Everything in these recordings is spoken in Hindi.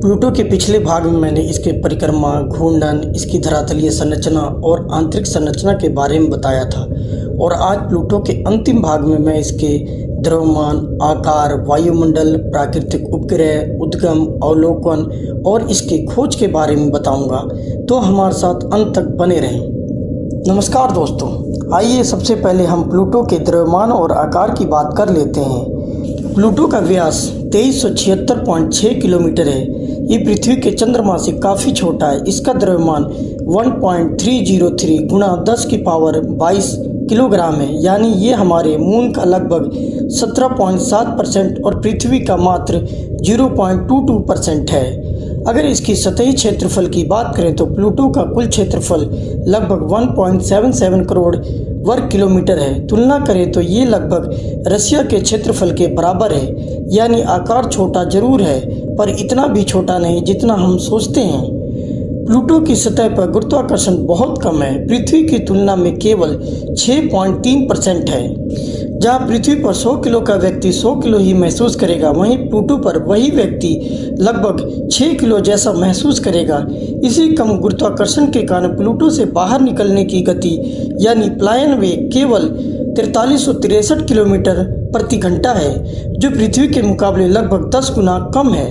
प्लूटो के पिछले भाग में मैंने इसके परिक्रमा, घूर्णन, इसकी धरातलीय संरचना और आंतरिक संरचना के बारे में बताया था। और आज प्लूटो के अंतिम भाग में मैं इसके द्रव्यमान, आकार, वायुमंडल, प्राकृतिक उपग्रह, उद्गम, अवलोकन और इसकी खोज के बारे में बताऊंगा। तो हमारे साथ अंत तक बने रहें। नमस्कार दोस्तों, आइए सबसे पहले हम प्लूटो के द्रव्यमान और आकार की बात कर लेते हैं। प्लूटो का व्यास 2376.6 किलोमीटर है। ये पृथ्वी के चंद्रमा से काफ़ी छोटा है। इसका द्रव्यमान 1.303 गुणा 10 की पावर 22 किलोग्राम है, यानी ये हमारे मून का लगभग 17.7% और पृथ्वी का मात्र 0.22% है। अगर इसकी सतही क्षेत्रफल की बात करें तो प्लूटो का कुल क्षेत्रफल लगभग 1.77 करोड़ वर्ग किलोमीटर है। तुलना करें तो ये लगभग रसिया के क्षेत्रफल के बराबर है, यानी आकार छोटा जरूर है पर इतना भी छोटा नहीं जितना हम सोचते हैं। प्लूटो की सतह पर गुरुत्वाकर्षण बहुत कम है, पृथ्वी की तुलना में केवल 6.3% है। जहाँ पृथ्वी पर 100 किलो का व्यक्ति 100 किलो ही महसूस करेगा, वहीं प्लूटो पर वही व्यक्ति लगभग 6 किलो जैसा महसूस करेगा। इसी कम गुरुत्वाकर्षण के कारण प्लूटो से बाहर निकलने की गति यानी पलायन वेग केवल 4363 किलोमीटर प्रति घंटा है, जो पृथ्वी के मुकाबले लगभग 10 गुना कम है।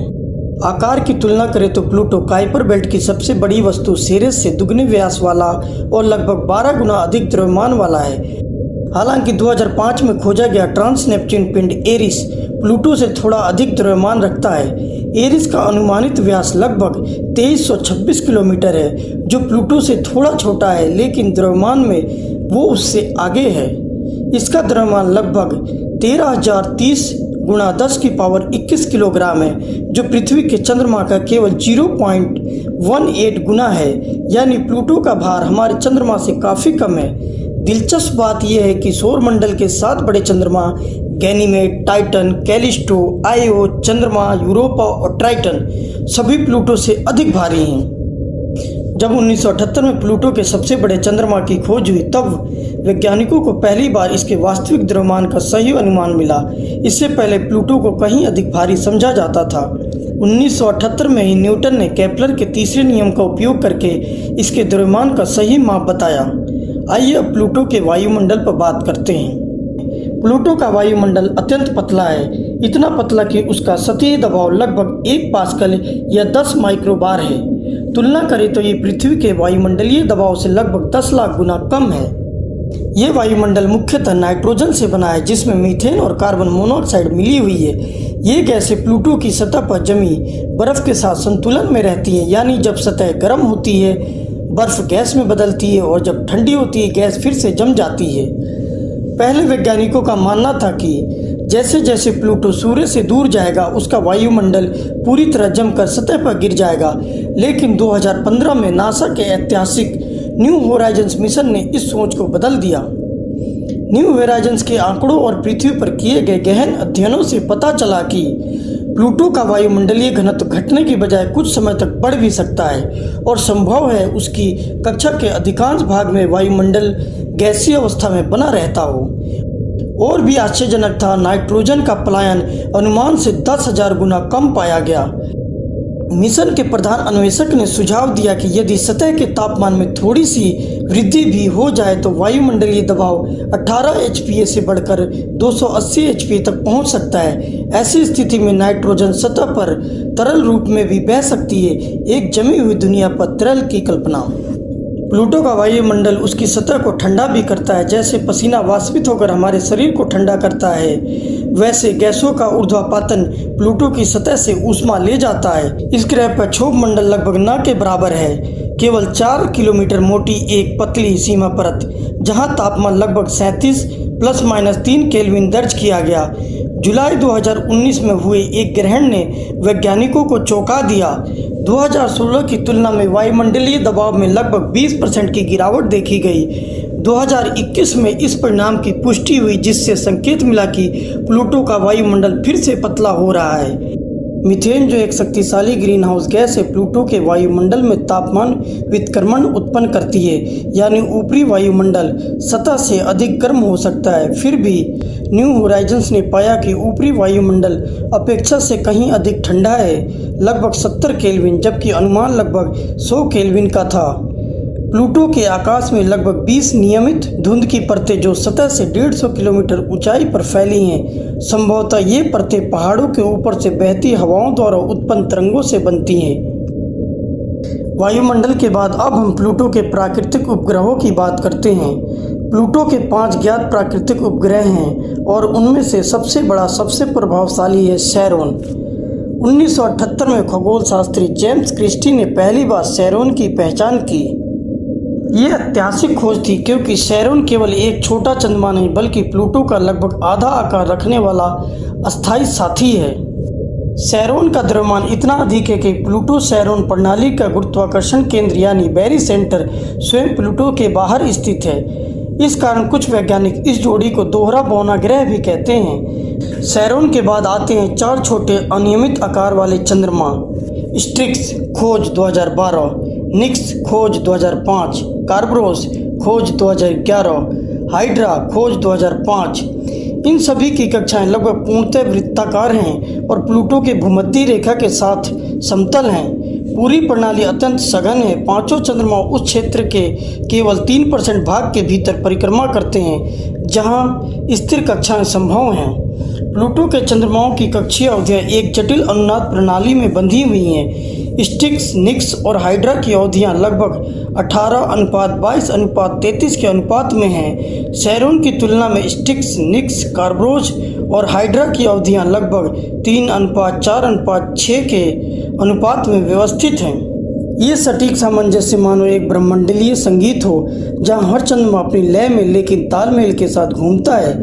आकार की तुलना करें तो प्लूटो काइपर बेल्ट की सबसे बड़ी वस्तु सेरेस से दुगने व्यास वाला और लगभग 12 गुना अधिक द्रव्यमान वाला है। हालांकि 2005 में खोजा गया ट्रांस नेपच्यून पिंड एरिस प्लूटो से थोड़ा अधिक द्रव्यमान रखता है। एरिस का अनुमानित व्यास लगभग 2326 किलोमीटर है, जो प्लूटो से थोड़ा छोटा है, लेकिन द्रव्यमान में वो उससे आगे है। इसका द्रव्यमान लगभग 13,030 गुणा 10 की पावर 21 किलोग्राम है, जो पृथ्वी के चंद्रमा का केवल 0.18 गुना है, यानी प्लूटो का भार हमारे चंद्रमा से काफ़ी कम है। दिलचस्प बात यह है कि सौर मंडल के 7 बड़े चंद्रमा गैनीमेड, टाइटन, कैलिस्टो, आयो, चंद्रमा, यूरोपा और ट्राइटन सभी प्लूटो से अधिक भारी हैं। जब 1978 में प्लूटो के सबसे बड़े चंद्रमा की खोज हुई, तब वैज्ञानिकों को पहली बार इसके वास्तविक द्रव्यमान का सही अनुमान मिला। इससे पहले प्लूटो को कहीं अधिक भारी समझा जाता था। 1978 में ही न्यूटन ने केपलर के तीसरे नियम का उपयोग करके इसके द्रव्यमान का सही माप बताया। आइए अब प्लूटो के वायुमंडल पर बात करते हैं। प्लूटो का वायुमंडल अत्यंत पतला है, इतना पतला कि उसका सतही दबाव लगभग 1 पास्कल या 10 माइक्रोबार है। तुलना करें तो ये पृथ्वी के वायुमंडलीय दबाव से लगभग 10 लाख गुना कम है। ये वायुमंडल मुख्यतः नाइट्रोजन से बना है, जिसमें मीथेन और कार्बन मोनोऑक्साइड मिली हुई है। ये गैसें प्लूटो की सतह पर जमी बर्फ के साथ संतुलन में रहती है, यानी जब सतह गर्म होती है बर्फ गैस में बदलती है और जब ठंडी होती है गैस फिर से जम जाती है। पहले वैज्ञानिकों का मानना था कि जैसे जैसे प्लूटो सूर्य से दूर जाएगा उसका वायुमंडल पूरी तरह जमकर सतह पर गिर जाएगा, लेकिन 2015 में नासा के ऐतिहासिक न्यू होराइजन्स मिशन ने इस सोच को बदल दिया। न्यू होराइजन्स के आंकड़ों और पृथ्वी पर किए गए गहन अध्ययनों से पता चला कि प्लूटो का वायुमंडलीय घनत्व घटने की बजाय कुछ समय तक बढ़ भी सकता है और संभव है उसकी कक्षा के अधिकांश भाग में वायुमंडल गैसीय अवस्था में बना रहता हो। और भी आश्चर्यजनक था, नाइट्रोजन का पलायन अनुमान से 10,000 गुना कम पाया गया। मिशन के प्रधान अन्वेषक ने सुझाव दिया कि यदि सतह के तापमान में थोड़ी सी वृद्धि भी हो जाए तो वायुमंडलीय दबाव 18 HPa से बढ़कर 280 HPa तक पहुंच सकता है। ऐसी स्थिति में नाइट्रोजन सतह पर तरल रूप में भी बह सकती है। एक जमी हुई दुनिया पर तरल की कल्पना। प्लूटो का वायुमंडल उसकी सतह को ठंडा भी करता है। जैसे पसीना वाष्पित होकर हमारे शरीर को ठंडा करता है, वैसे गैसों का ऊर्ध्वापातन प्लूटो की सतह से ऊष्मा ले जाता है। इस ग्रह पर क्षोभ मंडल लगभग न के बराबर है, केवल 4 किलोमीटर मोटी एक पतली सीमा परत, जहां तापमान लगभग 37 ±3 केल्विन दर्ज किया गया। जुलाई 2019 में हुए एक ग्रहण ने वैज्ञानिकों को चौंका दिया। 2016 की तुलना में वायुमंडलीय दबाव में लगभग 20% की गिरावट देखी गई। 2021 में इस परिणाम की पुष्टि हुई, जिससे संकेत मिला कि प्लूटो का वायुमंडल फिर से पतला हो रहा है। मीथेन जो एक शक्तिशाली ग्रीन हाउस गैस है, प्लूटो के वायुमंडल में तापमान वितक्रमण उत्पन्न करती है, यानी ऊपरी वायुमंडल सतह से अधिक गर्म हो सकता है। फिर भी न्यू होराइजन्स ने पाया कि ऊपरी वायुमंडल अपेक्षा से कहीं अधिक ठंडा है, लगभग 70 केल्विन, जबकि अनुमान लगभग 100 केल्विन का था। प्लूटो के आकाश में लगभग 20 नियमित धुंध की परतें जो सतह से 150 किलोमीटर ऊंचाई पर फैली हैं। संभवतः ये परतें पहाड़ों के ऊपर से बहती हवाओं द्वारा उत्पन्न तरंगों से बनती हैं। वायुमंडल के बाद अब हम प्लूटो के प्राकृतिक उपग्रहों की बात करते हैं। प्लूटो के 5 ज्ञात प्राकृतिक उपग्रह हैं और उनमें से सबसे बड़ा, सबसे प्रभावशाली है सैरोन। 1978 में खगोल शास्त्री जेम्स क्रिस्टी ने पहली बार सैरोन की पहचान की। ये ऐतिहासिक खोज थी क्योंकि सैरोन केवल एक छोटा चंद्रमा नहीं बल्कि प्लूटो का लगभग आधा आकार रखने वाला अस्थायी साथी है। सैरोन का द्रव्यमान इतना अधिक है कि प्लूटो सैरोन प्रणाली का गुरुत्वाकर्षण केंद्र यानी बैरी सेंटर स्वयं प्लूटो के बाहर स्थित है। इस कारण कुछ वैज्ञानिक इस जोड़ी को दोहरा बौना ग्रह भी कहते हैं। सैरोन के बाद आते हैं 4 छोटे अनियमित आकार वाले चंद्रमा। स्ट्रिक्स खोज 2012, निक्स खोज 2005, कार्बरोस खोज 2011, हाइड्रा खोज 2005। इन सभी की कक्षाएं लगभग पूर्णतः वृत्ताकार हैं और प्लूटो के भूमध्य रेखा के साथ समतल हैं। पूरी प्रणाली अत्यंत सघन है। 5 चंद्रमा उस क्षेत्र के केवल 3% भाग के भीतर परिक्रमा करते हैं जहां स्थिर कक्षाएं संभव हैं। प्लूटो के चंद्रमाओं की कक्षीय अवधियां एक जटिल अनुनाद प्रणाली में बंधी हुई हैं। स्टिक्स, निक्स और हाइड्रा की अवधियां लगभग 18:22:33 के अनुपात में हैं। सैरोन की तुलना में स्टिक्स, निक्स, कार्बरोस और हाइड्रा की अवधियां लगभग 3:4:6 के अनुपात में व्यवस्थित हैं। ये सटीक सामंजस्य मानो एक ब्रह्मंडलीय संगीत हो जहां हर चंद्रमा अपनी लय में लेकिन तालमेल के साथ घूमता है।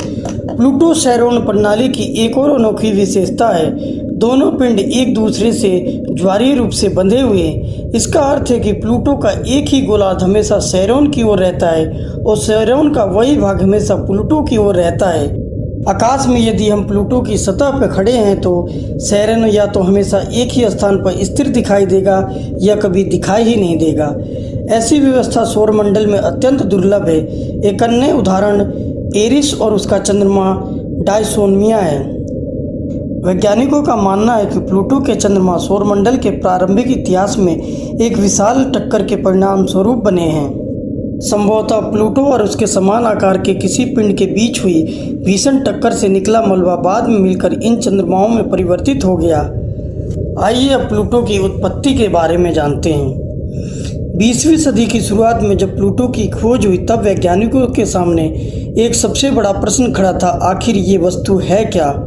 प्लूटो सैरोन प्रणाली की एक और अनोखी विशेषता है, दोनों पिंड एक दूसरे से ज्वारीय रूप से बंधे हुए हैं। इसका अर्थ है कि प्लूटो का एक ही गोलार्ध हमेशा सैरोन की ओर रहता है और सैरोन का वही भाग हमेशा प्लूटो की ओर रहता है। आकाश में यदि हम प्लूटो की सतह पर खड़े हैं तो सैरोन या तो हमेशा एक ही स्थान पर स्थिर दिखाई देगा या कभी दिखाई ही नहीं देगा। ऐसी व्यवस्था सौरमंडल में अत्यंत दुर्लभ है। एक अन्य उदाहरण एरिस और उसका चंद्रमा डायसोनिया है। वैज्ञानिकों का मानना है कि प्लूटो के चंद्रमा सौरमंडल के प्रारंभिक इतिहास में एक विशाल टक्कर के परिणाम स्वरूप बने हैं। संभवतः प्लूटो और उसके समान आकार के किसी पिंड के बीच हुई भीषण टक्कर से निकला मलबा बाद में मिलकर इन चंद्रमाओं में परिवर्तित हो गया। आइए अब प्लूटो की उत्पत्ति के बारे में जानते हैं। 20वीं सदी की शुरुआत में जब प्लूटो की खोज हुई तब वैज्ञानिकों के सामने एक सबसे बड़ा प्रश्न खड़ा था, आखिर ये वस्तु है क्या।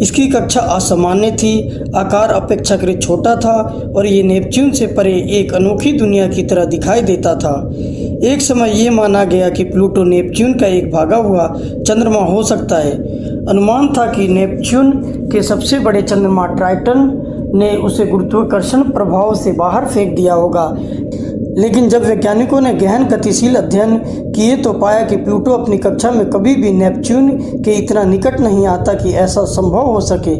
इसकी कक्षा असामान्य थी, आकार अपेक्षाकृत छोटा था और ये नेपच्यून से परे एक अनोखी दुनिया की तरह दिखाई देता था। एक समय ये माना गया कि प्लूटो नेपच्यून का एक भागा हुआ चंद्रमा हो सकता है। अनुमान था कि नेपच्यून के सबसे बड़े चंद्रमा ट्राइटन ने उसे गुरुत्वाकर्षण प्रभाव से बाहर फेंक दिया होगा, लेकिन जब वैज्ञानिकों ने गहन गतिशील अध्ययन किए तो पाया कि प्लूटो अपनी कक्षा में कभी भी नेपच्यून के इतना निकट नहीं आता कि ऐसा संभव हो सके।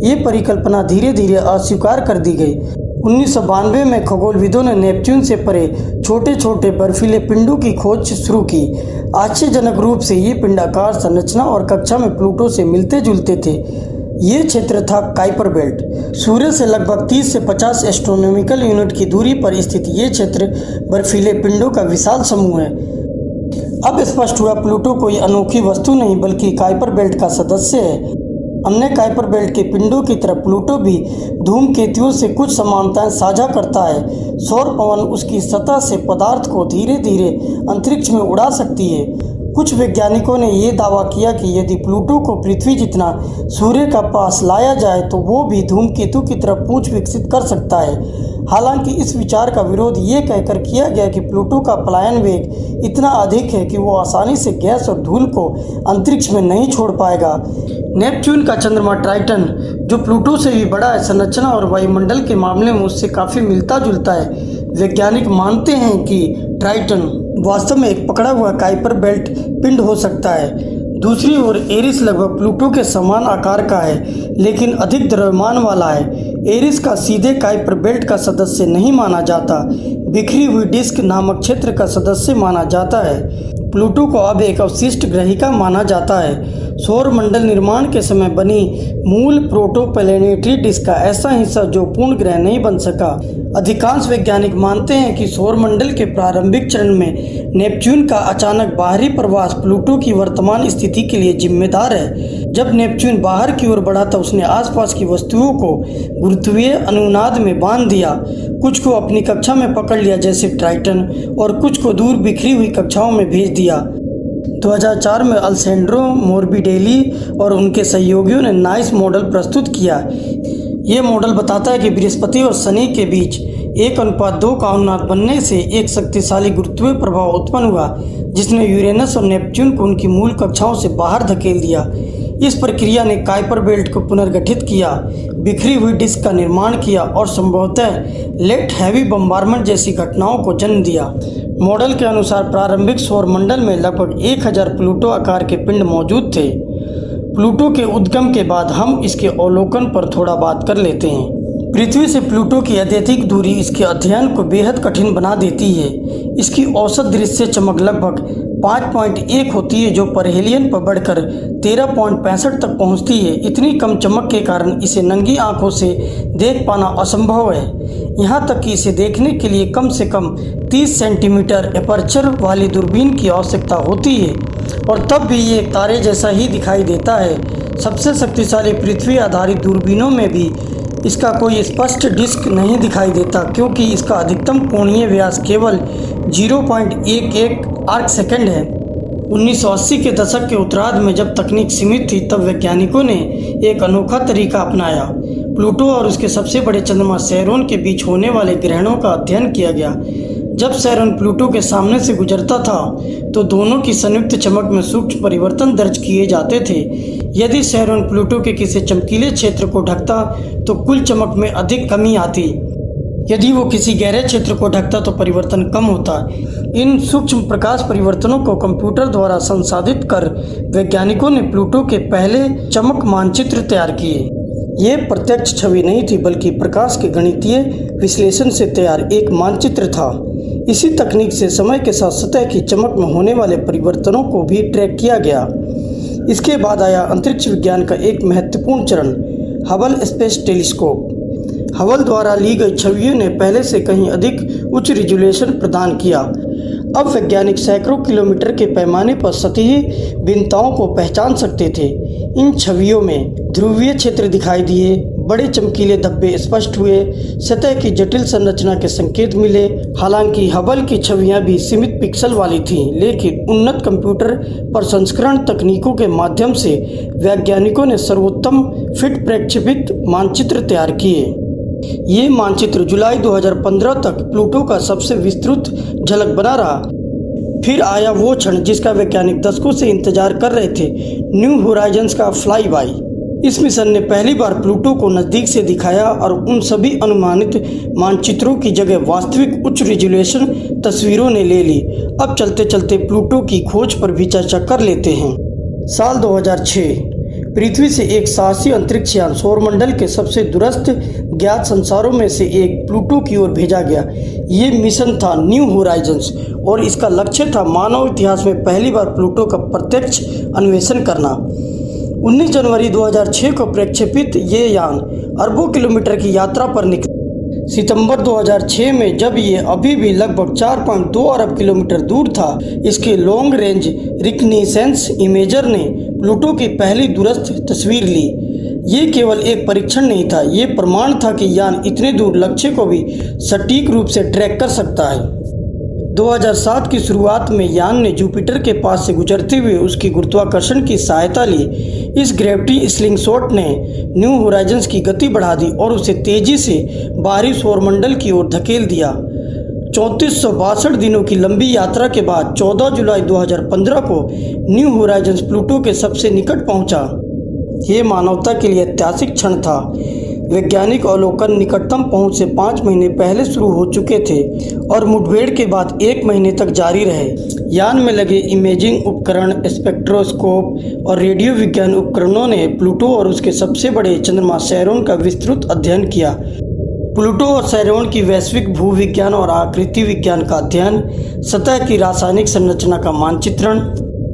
ये परिकल्पना धीरे धीरे अस्वीकार कर दी गई। 1992 में खगोलविदों ने नेपच्यून से परे छोटे छोटे बर्फीले पिंडों की खोज शुरू की। आश्चर्यजनक रूप से ये पिंड आकार, संरचना और कक्षा में प्लूटो से मिलते जुलते थे। ये क्षेत्र था काइपर बेल्ट। सूर्य से लगभग 30 से 50 एस्ट्रोनॉमिकल यूनिट की दूरी पर स्थित ये क्षेत्र बर्फीले पिंडों का विशाल समूह है। अब स्पष्ट हुआ प्लूटो कोई अनोखी वस्तु नहीं बल्कि काइपर बेल्ट का सदस्य है। अन्य काइपर बेल्ट के पिंडों की तरह प्लूटो भी धूमकेतुओं से कुछ समानताएं साझा करता है। सौर पवन उसकी सतह से पदार्थ को धीरे धीरे अंतरिक्ष में उड़ा सकती है। कुछ वैज्ञानिकों ने यह दावा किया कि यदि प्लूटो को पृथ्वी जितना सूर्य का पास लाया जाए तो वो भी धूमकेतु की तरह पूंछ विकसित कर सकता है। हालांकि इस विचार का विरोध ये कहकर किया गया कि प्लूटो का पलायन वेग इतना अधिक है कि वो आसानी से गैस और धूल को अंतरिक्ष में नहीं छोड़ पाएगा। नेपच्यून का चंद्रमा ट्राइटन, जो प्लूटो से भी बड़ा है, संरचना और वायुमंडल के मामले में उससे काफ़ी मिलता जुलता है। वैज्ञानिक मानते हैं कि ट्राइटन वास्तव में एक पकड़ा हुआ काइपर बेल्ट पिंड हो सकता है। दूसरी ओर एरिस लगभग प्लूटो के समान आकार का है लेकिन अधिक द्रव्यमान वाला है। एरिस का सीधे काइपर बेल्ट का सदस्य नहीं माना जाता, बिखरी हुई डिस्क नामक क्षेत्र का सदस्य माना जाता है। प्लूटो को अब एक अवशिष्ट ग्रहिका माना जाता है। सौर मंडल निर्माण के समय बनी मूल प्रोटोप्लैनेटरी डिस्क का ऐसा हिस्सा जो पूर्ण ग्रह नहीं बन सका। अधिकांश वैज्ञानिक मानते हैं कि सौर मंडल के प्रारंभिक चरण में नेपच्यून का अचानक बाहरी प्रवास प्लूटो की वर्तमान स्थिति के लिए जिम्मेदार है। जब नेपच्यून बाहर की ओर बढ़ा तो उसने आसपास की वस्तुओं को गुरुत्वीय अनुनाद में बांध दिया। कुछ को अपनी कक्षा में पकड़ लिया जैसे टाइटन, और कुछ को दूर बिखरी हुई कक्षाओं में भेज दिया। 2004 में अल्सेंड्रो मोरबिडेली और उनके सहयोगियों ने नाइस मॉडल प्रस्तुत किया। ये मॉडल बताता है कि बृहस्पति और शनि के बीच 1:2 का अनुनाद बनने से एक शक्तिशाली गुरुत्वीय प्रभाव उत्पन्न हुआ, जिसने यूरेनस और नेपच्यून को उनकी मूल कक्षाओं से बाहर धकेल दिया। इस प्रक्रिया ने काइपर बेल्ट को पुनर्गठित किया, बिखरी हुई डिस्क का निर्माण किया और संभवतः लेट हैवी बम्बारमेंट जैसी घटनाओं को जन्म दिया। मॉडल के अनुसार प्रारंभिक सौर मंडल में लगभग 1000 प्लूटो आकार के पिंड मौजूद थे। प्लूटो के उद्गम के बाद हम इसके अवलोकन पर थोड़ा बात कर लेते हैं। पृथ्वी से प्लूटो की अत्यधिक दूरी इसके अध्ययन को बेहद कठिन बना देती है। इसकी औसत दृश्य चमक लगभग 5.1 होती है, जो परहेलियन पर बढ़कर 13.65 तक पहुंचती है। इतनी कम चमक के कारण इसे नंगी आंखों से देख पाना असंभव है। यहाँ तक कि इसे देखने के लिए कम से कम 30 सेंटीमीटर एपर्चर वाली दूरबीन की आवश्यकता होती है, और तब भी ये तारे जैसा ही दिखाई देता है। सबसे शक्तिशाली पृथ्वी आधारित दूरबीनों में भी इसका कोई स्पष्ट डिस्क नहीं दिखाई देता, क्योंकि इसका अधिकतम कोणीय व्यास केवल 0.11 आर्क सेकंड है। 1980 के दशक के उत्तरार्ध में जब तकनीक सीमित थी, तब वैज्ञानिकों ने एक अनोखा तरीका अपनाया। प्लूटो और उसके सबसे बड़े चंद्रमा सैरोन के बीच होने वाले ग्रहणों का अध्ययन किया गया। जब सैरोन प्लूटो के सामने से गुजरता था तो दोनों की संयुक्त चमक में सूक्ष्म परिवर्तन दर्ज किए जाते थे। यदि सैरोन प्लूटो के किसी चमकीले क्षेत्र को ढकता तो कुल चमक में अधिक कमी आती। यदि वो किसी गहरे क्षेत्र को ढकता तो परिवर्तन कम होता। इन सूक्ष्म प्रकाश परिवर्तनों को कंप्यूटर द्वारा संसाधित कर वैज्ञानिकों ने प्लूटो के पहले चमक मानचित्र तैयार किए। ये प्रत्यक्ष छवि नहीं थी, बल्कि प्रकाश के गणितीय विश्लेषण से तैयार एक मानचित्र था। इसी तकनीक से समय के साथ सतह की चमक में होने वाले परिवर्तनों को भी ट्रैक किया गया। इसके बाद आया अंतरिक्ष विज्ञान का एक महत्वपूर्ण चरण, हबल स्पेस टेलीस्कोप। हबल द्वारा ली गई छवियों ने पहले से कहीं अधिक उच्च रिजोल्यूशन प्रदान किया। अब वैज्ञानिक सैकड़ों किलोमीटर के पैमाने पर सतही भिन्नताओं को पहचान सकते थे। इन छवियों में ध्रुवीय क्षेत्र दिखाई दिए, बड़े चमकीले धब्बे स्पष्ट हुए, सतह की जटिल संरचना के संकेत मिले। हालांकि हबल की छवियां भी सीमित पिक्सल वाली थीं, लेकिन उन्नत कंप्यूटर प्रसंस्करण तकनीकों के माध्यम से वैज्ञानिकों ने सर्वोत्तम फिट प्रक्षेपित मानचित्र तैयार किए। ये मानचित्र जुलाई 2015 तक प्लूटो का सबसे विस्तृत झलक बना रहा। फिर आया वो क्षण जिसका वैज्ञानिक दशकों से इंतजार कर रहे थे, न्यू होराइजन्स का फ्लाई बाय। इस मिशन ने पहली बार प्लूटो को नज़दीक से दिखाया और उन सभी अनुमानित मानचित्रों की जगह वास्तविक उच्च रिजोल्यूशन तस्वीरों ने ले ली। अब चलते चलते प्लूटो की खोज पर भी चर्चा कर लेते हैं। साल 2006 पृथ्वी से एक साहसी अंतरिक्ष यान सौरमंडल के सबसे दूरस्थ ज्ञात संसारों में से एक प्लूटो की ओर भेजा गया। ये मिशन था न्यू होराइजन्स और इसका लक्ष्य था मानव इतिहास में पहली बार प्लूटो का प्रत्यक्ष अन्वेषण करना। 19 जनवरी 2006 को प्रक्षेपित ये यान अरबों किलोमीटर की यात्रा पर निकला। सितंबर 2006 में जब ये अभी भी लगभग 4.2 अरब किलोमीटर दूर था, इसके लॉन्ग रेंज रिकग्निशंस इमेजर ने प्लूटो की पहली दूरस्थ तस्वीर ली। ये केवल एक परीक्षण नहीं था, ये प्रमाण था कि यान इतने दूर लक्ष्य को भी सटीक रूप से ट्रैक कर सकता है। 2007 की शुरुआत में यान ने जुपिटर के पास से गुजरते हुए उसकी गुरुत्वाकर्षण की सहायता ली। इस ग्रेविटी स्लिंगशॉट ने न्यू होराइजन्स की गति बढ़ा दी और उसे तेजी से बाहरी सौरमंडल की ओर धकेल दिया। 3462 दिनों की लंबी यात्रा के बाद 14 जुलाई 2015 को न्यू होराइजन्स प्लूटो के सबसे निकट पहुंचा। ये मानवता के लिए ऐतिहासिक क्षण था। वैज्ञानिक अवलोकन निकटतम पहुंच से 5 महीने पहले शुरू हो चुके थे और मुठभेड़ के बाद 1 महीने तक जारी रहे। यान में लगे इमेजिंग उपकरण, स्पेक्ट्रोस्कोप और रेडियो विज्ञान उपकरणों ने प्लूटो और उसके सबसे बड़े चंद्रमा सैरोन का विस्तृत अध्ययन किया। प्लूटो और सैरोन की वैश्विक भूविज्ञान और आकृति विज्ञान का अध्ययन, सतह की रासायनिक संरचना का मानचित्रण,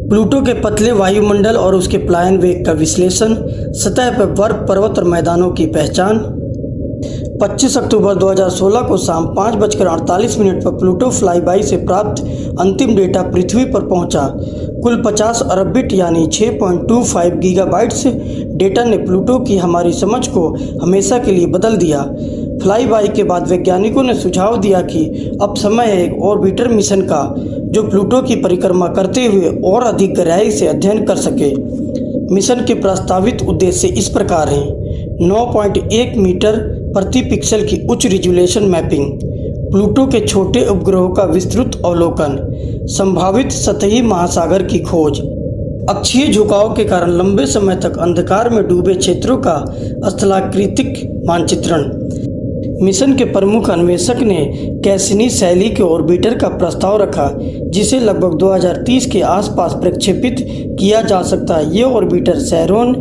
प्लूटो के पतले वायुमंडल और उसके पलायन वेग का विश्लेषण, सतह पर बर्फ, पर्वत और मैदानों की पहचान। 25 अक्टूबर 2016 को शाम 5:48 पर प्लूटो फ्लाईबाई से प्राप्त अंतिम डेटा पृथ्वी पर पहुंचा। कुल 50 अरब बिट यानी 6.25 गीगाबाइट्स डेटा ने प्लूटो की हमारी समझ को हमेशा के लिए बदल दिया। फ्लाईबाई के बाद वैज्ञानिकों ने सुझाव दिया कि अब समय है एक ऑर्बिटर मिशन का जो प्लूटो की परिक्रमा करते हुए और अधिक गहराई से अध्ययन कर सके। मिशन के प्रस्तावित उद्देश्य इस प्रकार हैं: 9.1 मीटर प्रति पिक्सल की उच्च रिजोल्यूशन मैपिंग, प्लूटो के छोटे उपग्रहों का विस्तृत अवलोकन, संभावित सतही महासागर की खोज, अक्षीय झुकाव के कारण लंबे समय तक अंधकार में डूबे क्षेत्रों का स्थलाकृतिक मानचित्रण। मिशन के प्रमुख अन्वेषक ने कैसिनी शैली के ऑर्बिटर का प्रस्ताव रखा जिसे लगभग 2030 के आसपास प्रक्षेपित किया जा सकता है। ये ऑर्बिटर सैरोन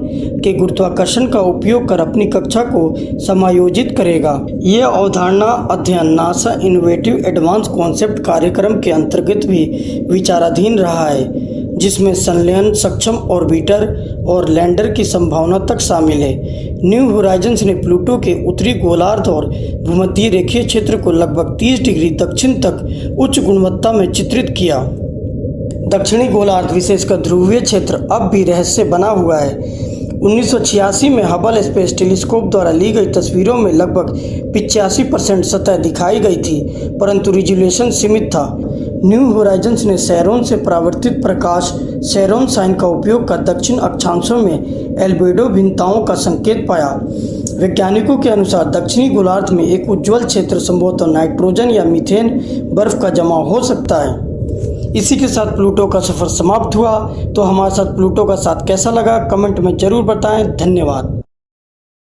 के गुरुत्वाकर्षण का उपयोग कर अपनी कक्षा को समायोजित करेगा। यह अवधारणा अध्ययन नासा इनोवेटिव एडवांस कॉन्सेप्ट कार्यक्रम के अंतर्गत भी विचाराधीन रहा है, जिसमें संलयन सक्षम ऑर्बिटर और लैंडर की संभावना तक शामिल है। न्यू होराइजन्स ने प्लूटो के उत्तरी गोलार्ध और भूमध्य रेखीय क्षेत्र को लगभग 30 डिग्री दक्षिण तक उच्च गुणवत्ता में चित्रित किया। दक्षिणी गोलार्ध, विशेषकर ध्रुवीय क्षेत्र, अब भी रहस्य बना हुआ है। 1986 में हबल स्पेस टेलीस्कोप द्वारा ली गई तस्वीरों में लगभग 85% सतह दिखाई गई थी, परंतु रिजोल्यूशन सीमित था। न्यू होराइजन्स ने सैरोन से परावर्तित प्रकाश सैरोन साइन का उपयोग कर दक्षिण अक्षांशों में एल्बेडो भिन्नताओं का संकेत पाया। वैज्ञानिकों के अनुसार दक्षिणी गोलार्ध में एक उज्ज्वल क्षेत्र संभवतः नाइट्रोजन या मीथेन बर्फ का जमाव हो सकता है। इसी के साथ प्लूटो का सफ़र समाप्त हुआ। तो हमारे साथ प्लूटो का साथ कैसा लगा कमेंट में ज़रूर बताएं। धन्यवाद।